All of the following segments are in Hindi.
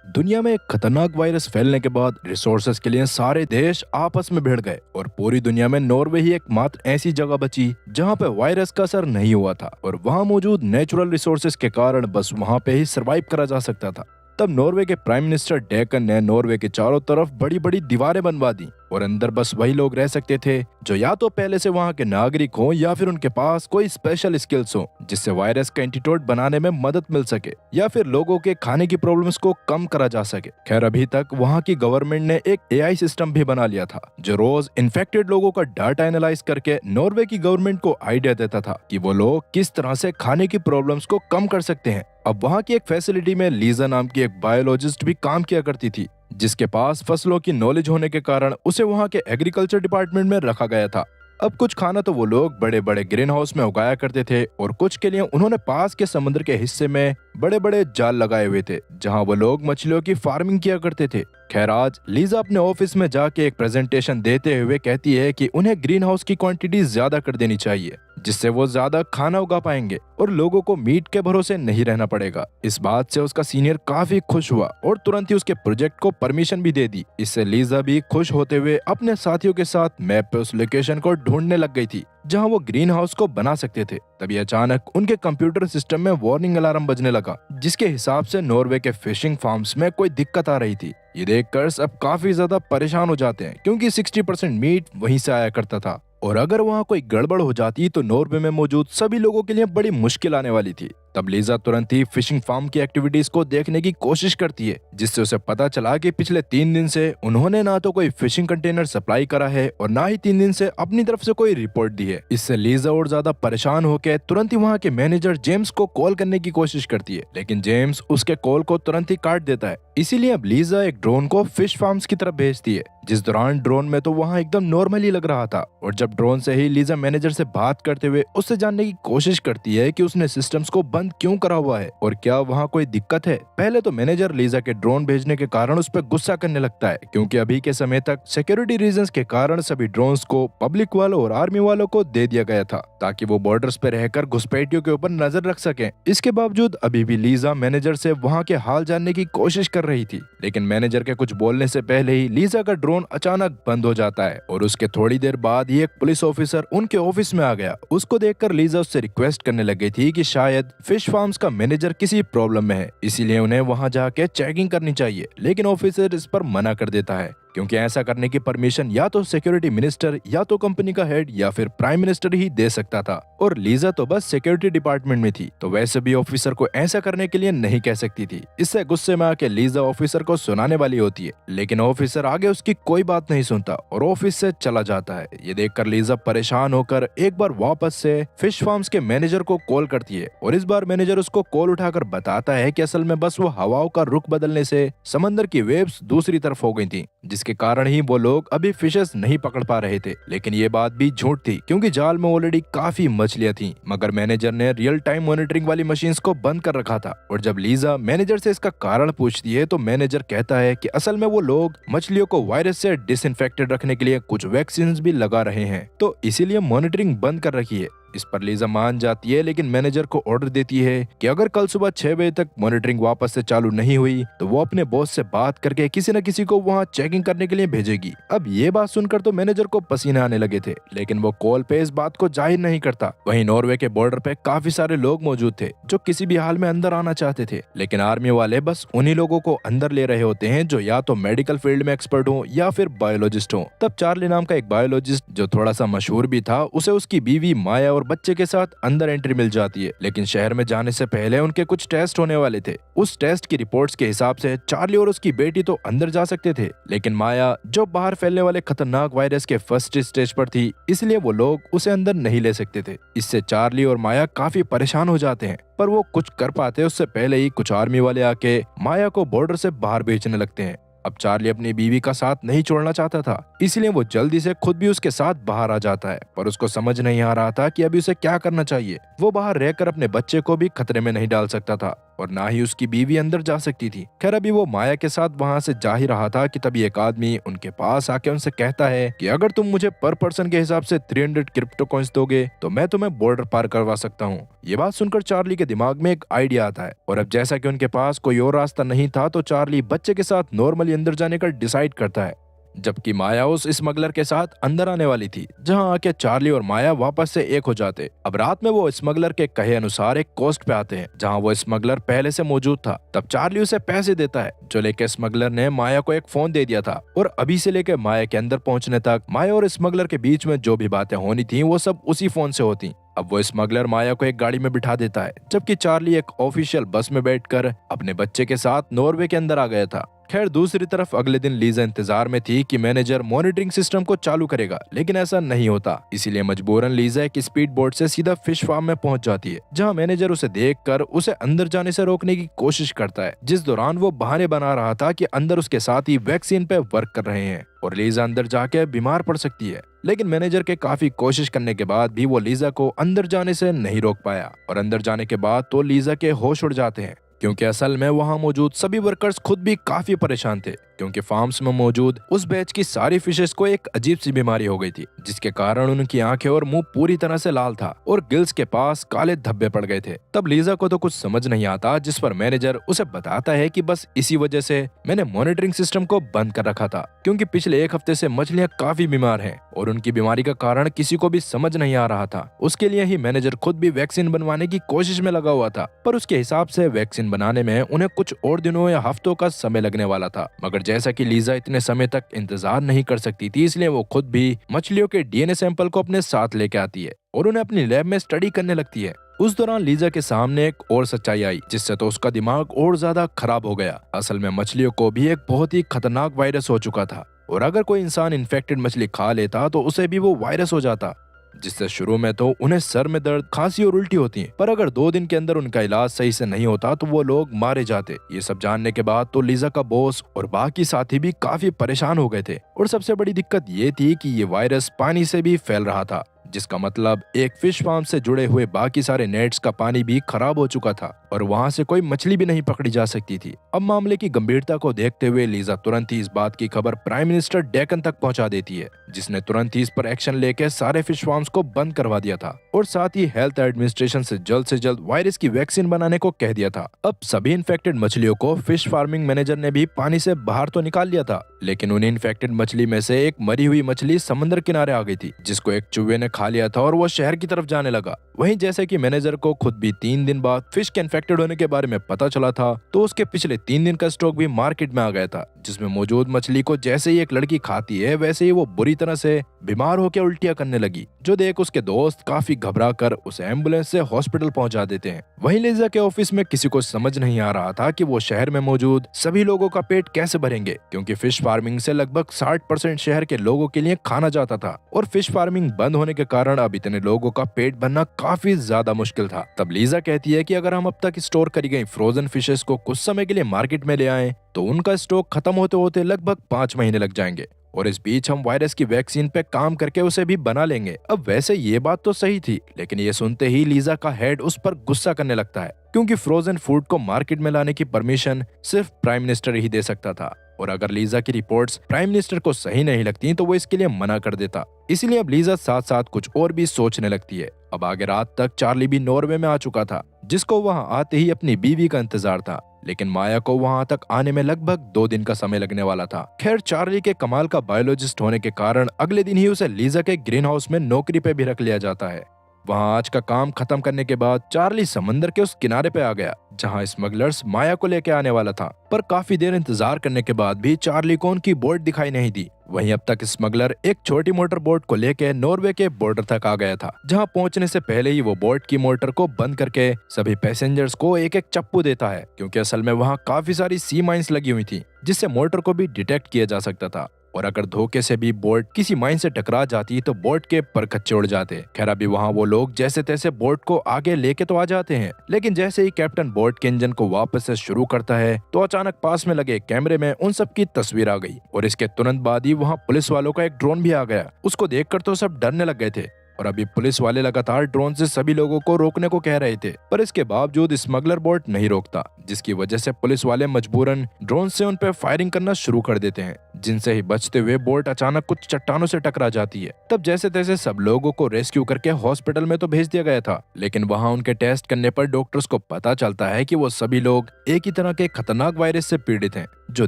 दुनिया में एक खतरनाक वायरस फैलने के बाद रिसोर्सेज के लिए सारे देश आपस में भिड़ गए और पूरी दुनिया में नॉर्वे ही एकमात्र ऐसी जगह बची जहां पे वायरस का असर नहीं हुआ था और वहां मौजूद नेचुरल रिसोर्सेज के कारण बस वहां पे ही सरवाइव करा जा सकता था। तब नॉर्वे के प्राइम मिनिस्टर डेकन ने नॉर्वे के चारों तरफ बड़ी बड़ी दीवारें बनवा दी और अंदर बस वही लोग रह सकते थे जो या तो पहले से वहां के नागरिक हों या फिर उनके पास कोई स्पेशल स्किल्स हो जिससे वायरस का एंटीडोट बनाने में मदद मिल सके या फिर लोगों के खाने की प्रॉब्लम्स को कम करा जा सके। खैर अभी तक वहां की गवर्नमेंट ने एक एआई सिस्टम भी बना लिया था जो रोज इन्फेक्टेड लोगों का डाटा एनालाइज करके नॉर्वे की गवर्नमेंट को आइडिया देता था कि वो लोग किस तरह से खाने की प्रॉब्लम्स को कम कर सकते हैं। अब वहां की एक फैसिलिटी में लीजा नाम की एक बायोलॉजिस्ट भी काम किया करती थी जिसके पास फसलों की नॉलेज होने के कारण उसे वहां के एग्रीकल्चर डिपार्टमेंट में रखा गया था। अब कुछ खाना तो वो लोग बड़े बड़े ग्रीन हाउस में उगाया करते थे और कुछ के लिए उन्होंने पास के समुद्र के हिस्से में बड़े बड़े जाल लगाए हुए थे जहां वो लोग मछलियों की फार्मिंग किया करते थे। खैर आज लीजा अपने ऑफिस में जाके एक प्रेजेंटेशन देते हुए कहती है कि उन्हें ग्रीन हाउस की क्वांटिटी ज्यादा कर देनी चाहिए जिससे वो ज्यादा खाना उगा पाएंगे और लोगों को मीट के भरोसे नहीं रहना पड़ेगा। इस बात से उसका सीनियर काफी खुश हुआ और तुरंत ही उसके प्रोजेक्ट को परमिशन भी दे दी। इससे लीजा भी खुश होते हुए अपने साथियों के साथ मैप पे उस लोकेशन को ढूंढने लग गई थी जहां वो ग्रीन हाउस को बना सकते थे। तभी अचानक उनके कंप्यूटर सिस्टम में वार्निंग अलार्म बजने लगा जिसके हिसाब से नॉर्वे के फिशिंग फार्म्स में कोई दिक्कत आ रही थी। ये देखकर सब काफी ज्यादा परेशान हो जाते हैं क्योंकि 60% मीट वहीं से आया करता था और अगर वहां कोई गड़बड़ हो जाती तो नॉर्वे में मौजूद सभी लोगों के लिए बड़ी मुश्किल आने वाली थी। तब लीजा तुरंत ही फिशिंग फार्म की एक्टिविटीज को देखने की कोशिश करती है जिससे उसे पता चला कि पिछले 3 दिन से उन्होंने ना तो कोई फिशिंग कंटेनर सप्लाई करा है और ना ही 3 दिन से अपनी तरफ से कोई रिपोर्ट दी है। इससे लीजा और ज्यादा परेशान होकर तुरंत ही वहाँ के मैनेजर जेम्स को कॉल करने की कोशिश करती है लेकिन जेम्स उसके कॉल को तुरंत ही काट देता है। इसीलिए अब लीजा एक ड्रोन को फिश फार्म्स की तरफ भेजती है जिस दौरान ड्रोन में तो वहाँ एकदम नॉर्मल ही लग रहा था और जब ड्रोन से ही लीजा मैनेजर से बात करते हुए उससे जानने की कोशिश करती है कि उसने सिस्टम्स को बंद क्यों करा हुआ है और क्या वहाँ कोई दिक्कत है। पहले तो मैनेजर लीजा के ड्रोन भेजने के कारण उस पर गुस्सा करने लगता है क्योंकि अभी के समय तक सिक्योरिटी रीजंस के कारण सभी ड्रोन्स को पब्लिक वालों और आर्मी वालों को दे दिया गया था ताकि वो बॉर्डर्स पे रहकर घुसपैठियों के ऊपर नजर रख सकें। इसके बावजूद अभी भी लीजा मैनेजर से वहाँ के हाल जानने की कोशिश कर रही थी लेकिन मैनेजर के कुछ बोलने से पहले ही लीजा का ड्रोन अचानक बंद हो जाता है और उसके थोड़ी देर बाद ही एक पुलिस ऑफिसर उनके ऑफिस में आ गया। उसको देखकर लीजा उससे रिक्वेस्ट करने लग गई थी कि शायद फिश फार्म्स का मैनेजर किसी प्रॉब्लम में है इसीलिए उन्हें वहां जाके चेकिंग करनी चाहिए लेकिन ऑफिसर इस पर मना कर देता है क्योंकि ऐसा करने की परमिशन या तो सिक्योरिटी मिनिस्टर या तो कंपनी का हेड या फिर प्राइम मिनिस्टर ही दे सकता था और लीजा तो बस सिक्योरिटी डिपार्टमेंट में थी तो वैसे भी ऑफिसर को ऐसा करने के लिए नहीं कह सकती थी। इससे गुस्से में आके लीजा ऑफिसर को सुनाने वाली होती है लेकिन ऑफिसर आगे उसकी कोई बात नहीं सुनता और ऑफिस से चला जाता है। ये देखकर लीजा परेशान होकर एक बार वापस से फिश फार्म्स के मैनेजर को कॉल करती है और इस बार मैनेजर उसको कॉल उठाकर बताता है कि असल में बस वो हवाओं का रुख बदलने से समंदर की वेव्स दूसरी तरफ हो गई थी जिसके कारण ही वो लोग अभी फिशेस नहीं पकड़ पा रहे थे। लेकिन ये बात भी झूठ थी क्योंकि जाल में ऑलरेडी काफी मछलियां थीं मगर मैनेजर ने रियल टाइम मॉनिटरिंग वाली मशीन्स को बंद कर रखा था। और जब लीजा मैनेजर से इसका कारण पूछती है तो मैनेजर कहता है कि असल में वो लोग मछलियों को वायरस से डिसइंफेक्टेड रखने के लिए कुछ वैक्सीन भी लगा रहे हैं तो इसीलिए मॉनिटरिंग बंद कर रखी है। इस पर लीजा मान जाती है लेकिन मैनेजर को ऑर्डर देती है कि अगर कल सुबह 6 बजे तक मॉनिटरिंग वापस से चालू नहीं हुई तो वो अपने बॉस से बात करके किसी न किसी को वहां चेकिंग करने के लिए भेजेगी। अब ये बात सुनकर तो मैनेजर को पसीने आने लगे थे लेकिन वो कॉल पे इस बात को जाहिर नहीं करता। वहीं नॉर्वे के बॉर्डर पे काफी सारे लोग मौजूद थे जो किसी भी हाल में अंदर आना चाहते थे लेकिन आर्मी वाले बस उन्हीं लोगों को अंदर ले रहे होते हैं जो या तो मेडिकल फील्ड में एक्सपर्ट हो या फिर बायोलॉजिस्ट हो। तब चार्ली नाम का एक बायोलॉजिस्ट जो थोड़ा सा मशहूर भी था उसे उसकी बीवी माया और बच्चे के साथ अंदर एंट्री मिल जाती है लेकिन शहर में जाने से पहले उनके कुछ टेस्ट होने वाले थे। उस टेस्ट की रिपोर्ट्स के हिसाब से चार्ली और उसकी बेटी तो अंदर जा सकते थे लेकिन माया जो बाहर फैलने वाले खतरनाक वायरस के फर्स्ट स्टेज पर थी इसलिए वो लोग उसे अंदर नहीं ले सकते थे। इससे चार्ली और माया काफी परेशान हो जाते हैं पर वो कुछ कर पाते उससे पहले ही कुछ आर्मी वाले आके माया को बॉर्डर से बाहर भेजने लगते हैं। अब चार्ली अपनी बीवी का साथ नहीं छोड़ना चाहता था इसलिए वो जल्दी से खुद भी उसके साथ बाहर आ जाता है पर उसको समझ नहीं आ रहा था कि अभी उसे क्या करना चाहिए। वो बाहर रहकर अपने बच्चे को भी खतरे में नहीं डाल सकता था और ना ही उसकी बीवी अंदर जा सकती थी। खैर अभी वो माया के साथ वहां से जा ही रहा था कि तभी एक आदमी उनके पास आके उनसे कहता है कि अगर तुम मुझे पर पर्सन के हिसाब से 300 क्रिप्टो कॉइंस दोगे तो मैं तुम्हें बॉर्डर पार करवा सकता हूँ। ये बात सुनकर चार्ली के दिमाग में एक आइडिया आता है और अब जैसा कि उनके पास कोई और रास्ता नहीं था तो चार्ली बच्चे के साथ नॉर्मली अंदर जाने का डिसाइड करता है, जबकि माया उस स्मगलर के साथ अंदर आने वाली थी, जहां आके चार्ली और माया वापस से एक हो जाते। अब रात में वो स्मगलर के कहे अनुसार एक कोस्ट पे आते हैं जहां वो स्मगलर पहले से मौजूद था। तब चार्ली उसे पैसे देता है जो लेके स्मगलर ने माया को एक फोन दे दिया था और अभी से लेके माया के अंदर पहुंचने तक माया और स्मगलर के बीच में जो भी बातें होनी थी वो सब उसी फोन से होती। अब वो स्मगलर माया को एक गाड़ी में बिठा देता है जबकि चार्ली एक ऑफिशियल बस में बैठकर अपने बच्चे के साथ नॉर्वे के अंदर आ गया था। खैर दूसरी तरफ अगले दिन लीजा इंतजार में थी कि मैनेजर मॉनिटरिंग सिस्टम को चालू करेगा, लेकिन ऐसा नहीं होता। इसीलिए मजबूरन लीजा एक स्पीड बोट से सीधा फिश फार्म में पहुंच जाती है, जहां मैनेजर उसे देखकर उसे अंदर जाने से रोकने की कोशिश करता है, जिस दौरान वो बहाने बना रहा था कि अंदर उसके साथी वैक्सीन पे वर्क कर रहे हैं और लीजा अंदर जाके बीमार पड़ सकती है। लेकिन मैनेजर के काफी कोशिश करने के बाद भी वो लीजा को अंदर जाने से नहीं रोक पाया और अंदर जाने के बाद तो लीजा के होश उड़ जाते हैं, क्योंकि असल में वहां मौजूद सभी वर्कर्स खुद भी काफी परेशान थे, क्योंकि फार्म्स में मौजूद उस बैच की सारी फिशेस को एक अजीब सी बीमारी हो गई थी, जिसके कारण उनकी आंखें और मुंह पूरी तरह से लाल था और गिल्स के पास काले धब्बे पड़ गए थे। तब लीजा को तो कुछ समझ नहीं आता, जिस पर मैनेजर उसे बताता है कि बस इसी वजह से मैंने मॉनिटरिंग सिस्टम को बंद कर रखा था, क्योंकि पिछले एक हफ्ते से मछलियां काफी बीमार हैं और उनकी बीमारी का कारण किसी को भी समझ नहीं आ रहा था। उसके लिए ही मैनेजर खुद भी वैक्सीन बनवाने की कोशिश में लगा हुआ था, पर उसके हिसाब से वैक्सीन बनाने में उन्हें कुछ और दिनों या हफ्तों का समय लगने वाला था। मगर जैसा कि लीजा इतने समय तक इंतजार नहीं कर सकती थी, इसलिए वो खुद भी मछलियों के डीएनए सैंपल को अपने साथ लेके आती है और उन्हें अपनी लैब में स्टडी करने लगती है। उस दौरान लीजा के सामने एक और सच्चाई आई, जिससे तो उसका दिमाग और ज्यादा खराब हो गया। असल में मछलियों को भी एक बहुत ही खतरनाक वायरस हो चुका था और अगर कोई इंसान इन्फेक्टेड मछली खा लेता तो उसे भी वो वायरस हो जाता, जिससे शुरू में तो उन्हें सर में दर्द, खांसी और उल्टी होती है, पर अगर 2 दिन के अंदर उनका इलाज सही से नहीं होता तो वो लोग मारे जाते। ये सब जानने के बाद तो लीजा का बॉस और बाकी साथी भी काफी परेशान हो गए थे और सबसे बड़ी दिक्कत ये थी कि ये वायरस पानी से भी फैल रहा था, जिसका मतलब एक फिश फार्म से जुड़े हुए बाकी सारे नेट्स का पानी भी खराब हो चुका था और वहां से कोई मछली भी नहीं पकड़ी जा सकती थी। अब मामले की गंभीरता को देखते हुए लीजा तुरंत ही इस बात की खबर प्राइम मिनिस्टर डेकन तक पहुंचा देती है, जिसने तुरंत ही इस पर एक्शन लेकर सारे फिश फार्म्स को बंद करवा दिया था और साथ ही हेल्थ एडमिनिस्ट्रेशन से जल्द वायरस की वैक्सीन बनाने को कह दिया था। अब सभी इन्फेक्टेड मछलियों को फिश फार्मिंग मैनेजर ने भी पानी से बाहर तो निकाल लिया था, लेकिन उन्हें इन्फेक्टेड मछली में से एक मरी हुई मछली समंदर किनारे आ गई थी, जिसको एक चूहे ने खा लिया था और वो शहर की तरफ जाने लगा। वहीं जैसे कि मैनेजर को खुद भी 3 दिन बाद फिश के इन्फेक्टेड होने के बारे में पता चला था, तो उसके पिछले 3 दिन का स्टॉक भी मार्केट में आ गया था, जिसमें मौजूद मछली को जैसे ही एक लड़की खाती है वैसे ही वो बुरी तरह से बीमार होकर उल्टियां करने लगी, जो देख उसके दोस्त काफी घबरा कर उसे एम्बुलेंस से हॉस्पिटल पहुंचा देते हैं। वहीं लीजा के ऑफिस में किसी को समझ नहीं आ रहा था कि वो शहर में मौजूद सभी लोगों का पेट कैसे भरेंगे, क्योंकि फिश फार्मिंग से लगभग 60% शहर के लोगों के लिए खाना जाता था और फिश फार्मिंग बंद होने के कारण अब इतने लोगों का पेट भरना काफी ज्यादा मुश्किल था। तब लीजा कहती है कि अगर हम अब तक स्टोर करी गई फ्रोजन फिशेस को कुछ समय के लिए मार्केट में ले आएं, तो उनका स्टॉक खत्म होते होते लगभग 5 महीने लग जाएंगे और इस बीच हम वायरस की वैक्सीन पे काम करके उसे भी बना लेंगे। अब वैसे ये बात तो सही थी, लेकिन ये सुनते ही लीजा का हेड उस पर गुस्सा करने लगता है, क्योंकि फ्रोजन फूड को मार्केट में लाने की परमिशन सिर्फ प्राइम मिनिस्टर ही दे सकता था और अगर लीजा की रिपोर्ट्स प्राइम मिनिस्टर को सही नहीं लगती तो वो इसके लिए मना कर देता। इसीलिए अब लीजा साथ साथ कुछ और भी सोचने लगती है। अब आगे रात तक चार्ली भी नॉर्वे में आ चुका था, जिसको वहां आते ही अपनी बीवी का इंतजार था, लेकिन माया को वहां तक आने में लगभग 2 दिन का समय लगने वाला था। खैर चार्ली के कमाल का बायोलॉजिस्ट होने के कारण अगले दिन ही उसे लीजा के ग्रीन हाउस में नौकरी पे भी रख लिया जाता है। वहां आज का काम खत्म करने के बाद चार्ली समंदर के उस किनारे पे आ गया जहां स्मगलर्स माया को लेके आने वाला था, पर काफी देर इंतजार करने के बाद भी चार्ली को उनकी बोट दिखाई नहीं दी। वहीं अब तक स्मगलर एक छोटी मोटर बोट को लेके नॉर्वे के बॉर्डर तक आ गया था, जहां पहुंचने से पहले ही वो बोट की मोटर को बंद करके सभी पैसेंजर्स को एक एक चप्पू देता है, क्योंकि असल में वहां काफी सारी सी माइंस लगी हुई थी, जिससे मोटर को भी डिटेक्ट किया जा सकता था और अगर धोखे से भी बोट किसी माइन से टकरा जाती तो बोट के परखच्चे उड़ जाते। खैर अभी वहां वो लोग जैसे तैसे बोट को आगे लेके तो आ जाते हैं, लेकिन जैसे ही कैप्टन बोट के इंजन को वापस से शुरू करता है तो अचानक पास में लगे कैमरे में उन सब की तस्वीर आ गई और इसके तुरंत बाद ही वहां पुलिस वालों का एक ड्रोन भी आ गया। उसको देखकर तो सब डरने लग गए थे, और अभी पुलिस वाले लगातार ड्रोन से सभी लोगों को रोकने को कह रहे थे, पर इसके बावजूद स्मगलर बोट नहीं रोकता, जिसकी वजह से पुलिस वाले मजबूरन ड्रोन से उन पर फायरिंग करना शुरू कर देते हैं, जिनसे ही बचते हुए बोट अचानक कुछ चट्टानों से टकरा जाती है। तब जैसे तैसे सब लोगों को रेस्क्यू करके हॉस्पिटल में तो भेज दिया गया था, लेकिन वहाँ उनके टेस्ट करने पर डॉक्टर्स को पता चलता है कि वो सभी लोग एक ही तरह के खतरनाक वायरस से पीड़ित हैं, जो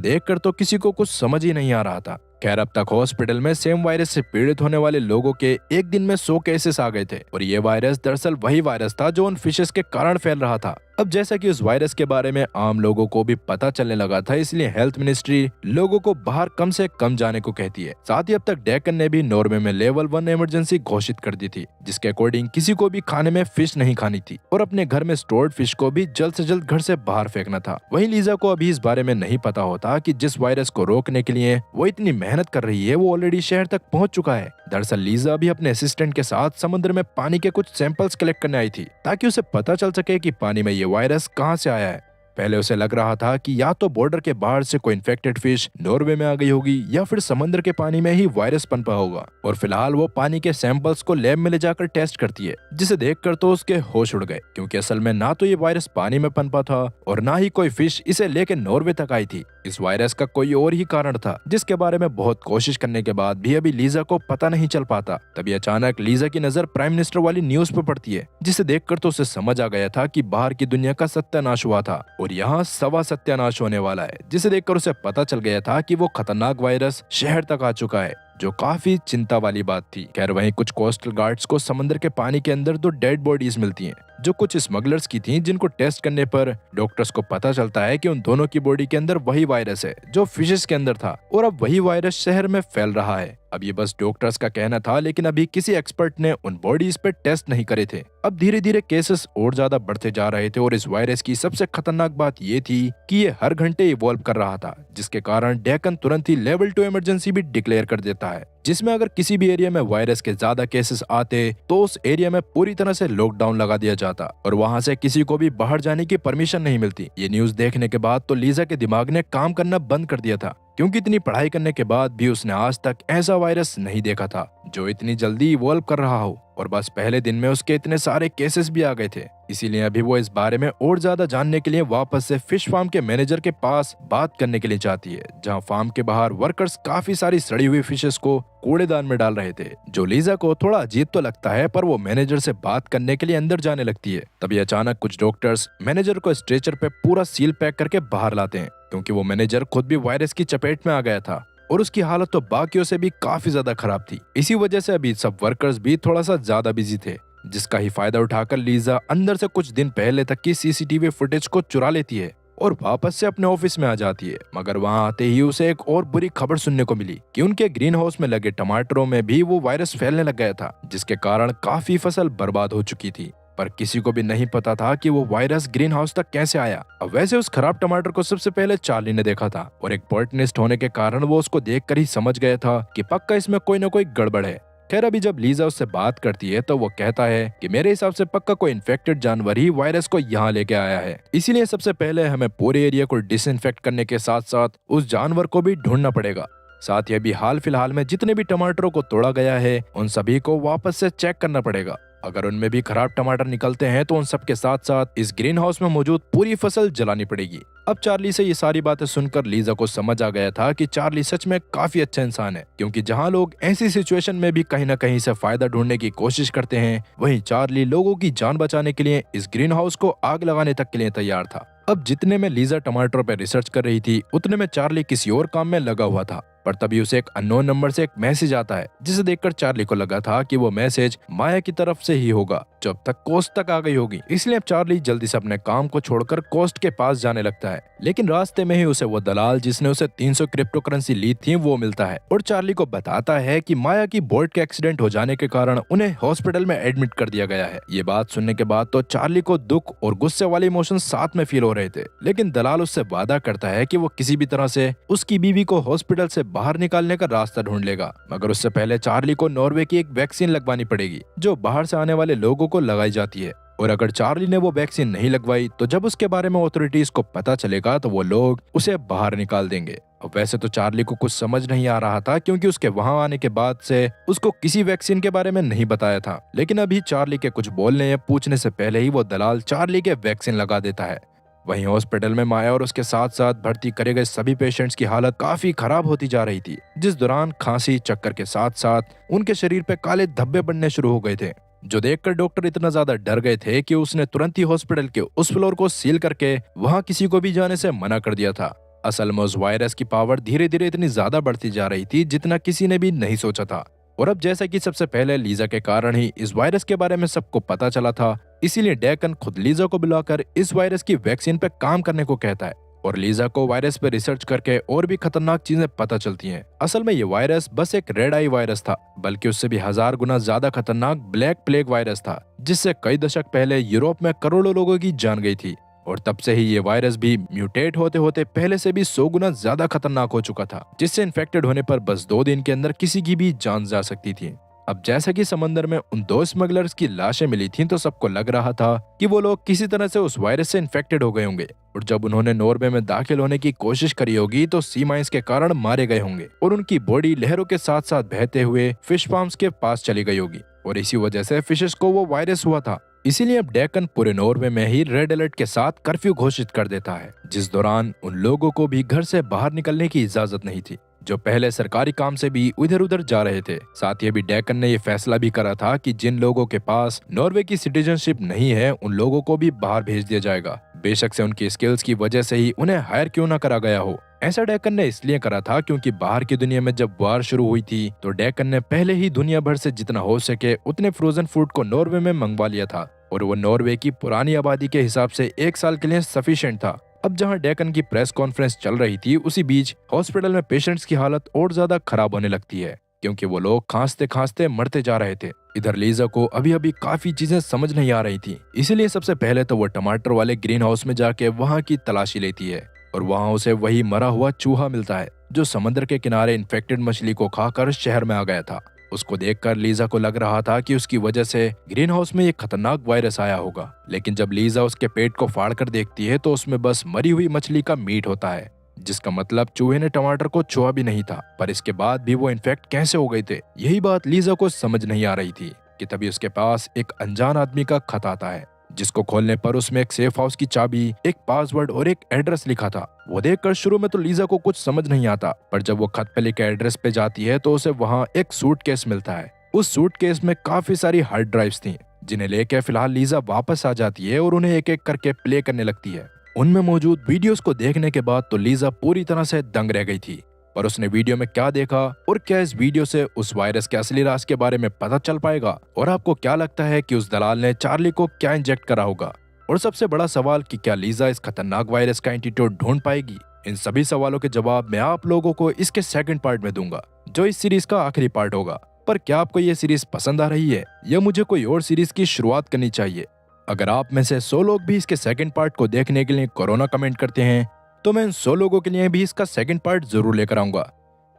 देखकर तो किसी को कुछ समझ ही नहीं आ रहा था। खैर, अब तक हॉस्पिटल में सेम वायरस से पीड़ित होने वाले लोगों के एक दिन में 100 केसेस आ गए थे, और ये वायरस दरअसल वही वायरस था जो उन फिशेस के कारण फैल रहा था। अब जैसा कि उस वायरस के बारे में आम लोगों को भी पता चलने लगा था, इसलिए हेल्थ मिनिस्ट्री लोगों को बाहर कम से कम जाने को कहती है। साथ ही अब तक डेक्कन ने भी नॉर्वे में लेवल 1 इमरजेंसी घोषित कर दी थी, जिसके अकॉर्डिंग किसी को भी खाने में फिश नहीं खानी थी और अपने घर में स्टोर्ड फिश को भी जल्द से जल्द घर से बाहर फेंकना था। वहीं लीजा को अभी इस बारे में नहीं पता होता कि जिस वायरस को रोकने के लिए वो इतनी मेहनत कर रही है, वो ऑलरेडी शहर तक पहुंच चुका है। दरअसल लीजा भी अपने असिस्टेंट के साथ समुद्र में पानी के कुछ सैंपल्स कलेक्ट करने आई थी, ताकि उसे पता चल सके कि पानी में ये वायरस कहां से आया है। पहले उसे लग रहा था कि या तो बॉर्डर के बाहर से कोई इन्फेक्टेड फिश नॉर्वे में आ गई होगी, या फिर समंदर के पानी में ही वायरस पनपा होगा। और फिलहाल वो पानी के सैंपल्स को लैब में ले जाकर टेस्ट करती है, जिसे देखकर तो उसके होश उड़ गए, क्योंकि असल में ना तो ये वायरस पानी में पनपा था और ना ही कोई फिश इसे लेकर नॉर्वे तक आई थी। इस वायरस का कोई और ही कारण था, जिसके बारे में बहुत कोशिश करने के बाद भी अभी लीजा को पता नहीं चल पाता। तभी अचानक लीजा की नजर प्राइम मिनिस्टर वाली न्यूज पर पड़ती है, जिसे देखकर तो उसे समझ आ गया था कि बाहर की दुनिया का सत्यानाश हुआ था और यहाँ सवा सत्यानाश होने वाला है, जिसे देखकर उसे पता चल गया था कि वो खतरनाक वायरस शहर तक आ चुका है, जो काफी चिंता वाली बात थी। खैर, वहीं कुछ कोस्टल गार्ड्स को समुद्र के पानी के अंदर 2 डेड बॉडीज मिलती हैं, जो कुछ स्मगलर्स की थीं, जिनको टेस्ट करने पर डॉक्टर्स को पता चलता है कि उन दोनों की बॉडी के अंदर वही वायरस है जो फिशेस के अंदर था, और अब वही वायरस शहर में फैल रहा है। अब ये बस डॉक्टर्स का कहना था, लेकिन अभी किसी एक्सपर्ट ने उन बॉडीज पे टेस्ट नहीं करे थे। अब धीरे धीरे केसेस और ज्यादा बढ़ते जा रहे थे, और इस वायरस की सबसे खतरनाक बात ये थी कि ये हर घंटे इवॉल्व कर रहा था, जिसके कारण डेक्कन तुरंत ही लेवल 2 इमरजेंसी भी डिक्लेयर कर देता है, जिसमें अगर किसी भी एरिया में वायरस के ज्यादा केसेस आते तो उस एरिया में पूरी तरह से लॉकडाउन लगा दिया जाता और वहां से किसी को भी बाहर जाने की परमिशन नहीं मिलती। ये न्यूज देखने के बाद तो लीजा के दिमाग ने काम करना बंद कर दिया था, क्योंकि इतनी पढ़ाई करने के बाद भी उसने आज तक ऐसा वायरस नहीं देखा था जो इतनी जल्दी इवॉल्व कर रहा हो, और बस पहले दिन में उसके इतने सारे केसेस भी आ गए थे। इसीलिए अभी वो इस बारे में और ज्यादा जानने के लिए वापस से फिश फार्म के मैनेजर के पास बात करने के लिए चाहती है, जहां फार्म के बाहर वर्कर्स काफी सारी सड़ी हुई फिशेस को कूड़ेदान में डाल रहे थे, जो लीजा को थोड़ा अजीब तो लगता है, पर वो मैनेजर से बात करने के लिए अंदर जाने लगती है। तभी अचानक कुछ डॉक्टर्स मैनेजर को स्ट्रेचर पे पूरा सील पैक करके बाहर लाते हैं, क्योंकि वो मैनेजर खुद भी वायरस की चपेट में आ गया था और उसकी हालत तो बाकियों से भी काफी ज्यादा खराब थी। इसी वजह से अभी सब वर्कर्स भी थोड़ा सा ज्यादा बिजी थे, जिसका ही फायदा उठाकर लीजा अंदर से कुछ दिन पहले तक की सीसीटीवी फुटेज को चुरा लेती है और वापस से अपने ऑफिस में आ जाती है। मगर वहां आते ही उसे एक और बुरी खबर सुनने को मिली कि उनके ग्रीन हाउस में लगे टमाटरों में भी वो वायरस फैलने लग गया था, जिसके कारण काफी फसल बर्बाद हो चुकी थी। पर किसी को भी नहीं पता था कि वो वायरस ग्रीन हाउस तक कैसे आया। अब वैसे उस खराब टमाटर को सबसे पहले चार्ली ने देखा था, और एक बॉटनिस्ट होने के कारण वो उसको देखकर ही समझ गया था कि पक्का इसमें कोई ना कोई गड़बड़ है। खैर, अभी जब लीजा उससे बात करती है तो वो कहता है कि मेरे हिसाब से पक्का कोई इन्फेक्टेड जानवर ही वायरस को यहाँ लेके आया है, इसीलिए सबसे पहले हमें पूरे एरिया को डिसइंफेक्ट करने के साथ साथ उस जानवर को भी ढूंढना पड़ेगा। साथ ही अभी हाल फिलहाल में जितने भी टमाटरों को तोड़ा गया है उन सभी को वापस से चेक करना पड़ेगा। अगर उनमें भी खराब टमाटर निकलते हैं तो उन सब के साथ साथ इस ग्रीन हाउस में मौजूद पूरी फसल जलानी पड़ेगी। अब चार्ली से ये सारी बातें सुनकर लीजा को समझ आ गया था कि चार्ली सच में काफी अच्छा इंसान है, क्योंकि जहां लोग ऐसी सिचुएशन में भी कहीं ना कहीं से फायदा ढूंढने की कोशिश करते हैं, वहीं चार्ली लोगों की जान बचाने के लिए इस ग्रीन हाउस को आग लगाने तक के लिए तैयार था। अब जितने में लीजा टमाटरों पर रिसर्च कर रही थी, उतने में चार्ली किसी और काम में लगा हुआ था। पर तभी उसे एक अननोन नंबर से एक मैसेज आता है, जिसे देखकर चार्ली को लगा था कि वो मैसेज माया की तरफ से ही होगा, जो अब तक कोस्ट तक आ गई होगी। इसलिए अब चार्ली जल्दी से अपने काम को छोड़कर कोस्ट के पास जाने लगता है, लेकिन रास्ते में ही उसे वो दलाल जिसने उसे 300 क्रिप्टो करेंसी ली थी वो मिलता है और चार्ली को बताता है कि माया की बोट के एक्सीडेंट हो जाने के कारण उन्हें हॉस्पिटल में एडमिट कर दिया गया है। ये बात सुनने के बाद तो चार्ली को दुख और गुस्से वाले इमोशन साथ में फील हो रहे थे, लेकिन दलाल उससे वादा करता है कि वो किसी भी तरह से उसकी बीवी को हॉस्पिटल से बाहर निकालने का रास्ता ढूंढ लेगा। मगर उससे पहले चार्ली को नॉर्वे की एक वैक्सीन लगवानी पड़ेगी, जो बाहर से आने वाले लोगों को लगाई जाती है, और अगर चार्ली ने वो वैक्सीन नहीं लगवाई तो जब उसके बारे में अथॉरिटीज को पता चलेगा तो वो लोग उसे बाहर निकाल देंगे। अब वैसे तो चार्ली को कुछ समझ नहीं आ रहा था, क्योंकि उसके वहां आने के बाद से उसको किसी वैक्सीन के बारे में नहीं बताया था। लेकिन अभी चार्ली के कुछ बोलने या पूछने से पहले ही वो दलाल चार्ली के वैक्सीन लगा देता है। वहीं हॉस्पिटल में माया और उसके साथ साथ भर्ती करे गए सभी पेशेंट्स की हालत काफी खराब होती जा रही थी, जिस दौरान खांसी चक्कर के साथ साथ उनके शरीर पे काले धब्बे बनने शुरू हो गए थे, जो देखकर डॉक्टर इतना ज्यादा डर गए थे कि उसने तुरंत ही हॉस्पिटल के उस फ्लोर को सील करके वहां किसी को भी जाने से मना कर दिया था। असल में उस वायरस की पावर धीरे धीरे इतनी ज्यादा बढ़ती जा रही थी जितना किसी ने भी नहीं सोचा था। और अब जैसा कि सबसे पहले लीजा के कारण ही इस वायरस के बारे में सबको पता चला था, इसीलिए डेकन खुद लीजा को बुलाकर इस वायरस की वैक्सीन पे काम करने को कहता है और लीजा को वायरस पे रिसर्च करके और भी खतरनाक चीजें पता चलती हैं। असल में ये वायरस बस एक रेड आई वायरस था, बल्कि उससे भी 1000 गुना ज्यादा खतरनाक ब्लैक प्लेग वायरस था, जिससे कई दशक पहले यूरोप में करोड़ों लोगों की जान गई थी। और तब से ही ये वायरस भी म्यूटेट होते होते पहले से भी 100 गुना ज्यादा खतरनाक हो चुका था, जिससे इन्फेक्टेड होने पर बस 2 दिन के अंदर किसी की भी जान जा सकती थी। अब जैसा कि समंदर में उन 2 स्मगलर्स की लाशें मिली थीं, तो सबको लग रहा था कि वो लोग किसी तरह से उस वायरस से इन्फेक्टेड हो गए होंगे और जब उन्होंने नॉर्वे में दाखिल होने की कोशिश करी होगी तो सी माइंस के कारण मारे गए होंगे और उनकी बॉडी लहरों के साथ साथ बहते हुए फिश फार्म्स के पास चली गई होगी और इसी वजह से फिशेस को वो वायरस हुआ था। इसीलिए अब डेकन पूरे नॉर्वे में ही रेड अलर्ट के साथ कर्फ्यू घोषित कर देता है, जिस दौरान उन लोगों को भी घर से बाहर निकलने की इजाजत नहीं थी जो पहले सरकारी काम से भी इधर उधर जा रहे थे। साथ ही अभी डेकन ने यह फैसला भी करा था कि जिन लोगों के पास नॉर्वे की सिटीजनशिप नहीं है उन लोगों को भी बाहर भेज दिया जाएगा, बेशक से उनकी स्किल्स की वजह से ही उन्हें हायर क्यों ना करा गया हो। ऐसा डेकन ने इसलिए करा था क्योंकि बाहर की दुनिया में जब वार शुरू हुई थी तो डेकन ने पहले ही दुनिया भर से जितना हो सके उतने फ्रोजन फूड को नॉर्वे में मंगवा लिया था और वो नॉर्वे की पुरानी आबादी के हिसाब से 1 साल के लिए सफिशिएंट था। अब जहां डेकन की प्रेस कॉन्फ्रेंस चल रही थी, उसी बीच हॉस्पिटल में पेशेंट्स की हालत और ज्यादा खराब होने लगती है, क्योंकि वो लोग खांसते खांसते मरते जा रहे थे। इधर लीजा को अभी अभी काफी चीजें समझ नहीं आ रही थी, इसीलिए सबसे पहले तो वो टमाटर वाले ग्रीन हाउस में जाके वहाँ की तलाशी लेती है और वहाँ उसे वही मरा हुआ चूहा मिलता है जो समुद्र के किनारे इन्फेक्टेड मछली को खाकर शहर में आ गया था। उसको देखकर लीजा को लग रहा था कि उसकी वजह से ग्रीन हाउस में एक खतरनाक वायरस आया होगा, लेकिन जब लीजा उसके पेट को फाड़ कर देखती है तो उसमें बस मरी हुई मछली का मीट होता है, जिसका मतलब चूहे ने टमाटर को छुआ भी नहीं था। पर इसके बाद भी वो इन्फेक्ट कैसे हो गए थे, यही बात लीजा को समझ नहीं आ रही थी कि तभी उसके पास एक अनजान आदमी का खत आता है, जिसको खोलने पर उसमें एक सेफ हाउस की चाबी, एक पासवर्ड और एक एड्रेस लिखा था। वो देखकर शुरू में तो लीजा को कुछ समझ नहीं आता, पर जब वो खत पे लिखे एड्रेस पे जाती है तो उसे वहाँ एक सूटकेस मिलता है। उस सूटकेस में काफी सारी हार्ड ड्राइव्स थी, जिन्हें लेके फिलहाल लीजा वापस आ जाती है और उन्हें एक एक करके प्ले करने लगती है। उनमें मौजूद वीडियोस को देखने के बाद तो लीजा पूरी तरह से दंग रह गई थी, पर उसने वीडियो में क्या देखा और क्या इस वीडियो से उस वायरस के असली राज के बारे में पता चल पाएगा, और आपको क्या लगता है कि उस दलाल ने चार्ली को क्या इंजेक्ट करा होगा, और सबसे बड़ा सवाल कि क्या लीजा इस खतरनाक वायरस का एंटीडोट ढूंढ पाएगी। इन सभी सवालों के जवाब मैं आप लोगों को इसके सेकंड पार्ट में दूंगा, जो इस सीरीज का आखिरी पार्ट होगा। पर क्या आपको ये सीरीज पसंद आ रही है या मुझे कोई और सीरीज की शुरुआत करनी चाहिए? अगर आप में से 100 लोग भी इसके सेकंड पार्ट को देखने के लिए कोरोना कमेंट करते हैं तो मैं इन 100 लोगों के लिए भी इसका सेकंड पार्ट जरूर लेकर आऊंगा।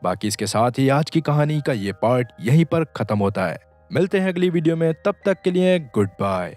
बाकी इसके साथ ही आज की कहानी का ये पार्ट यहीं पर खत्म होता है। मिलते हैं अगली वीडियो में, तब तक के लिए गुड बाय।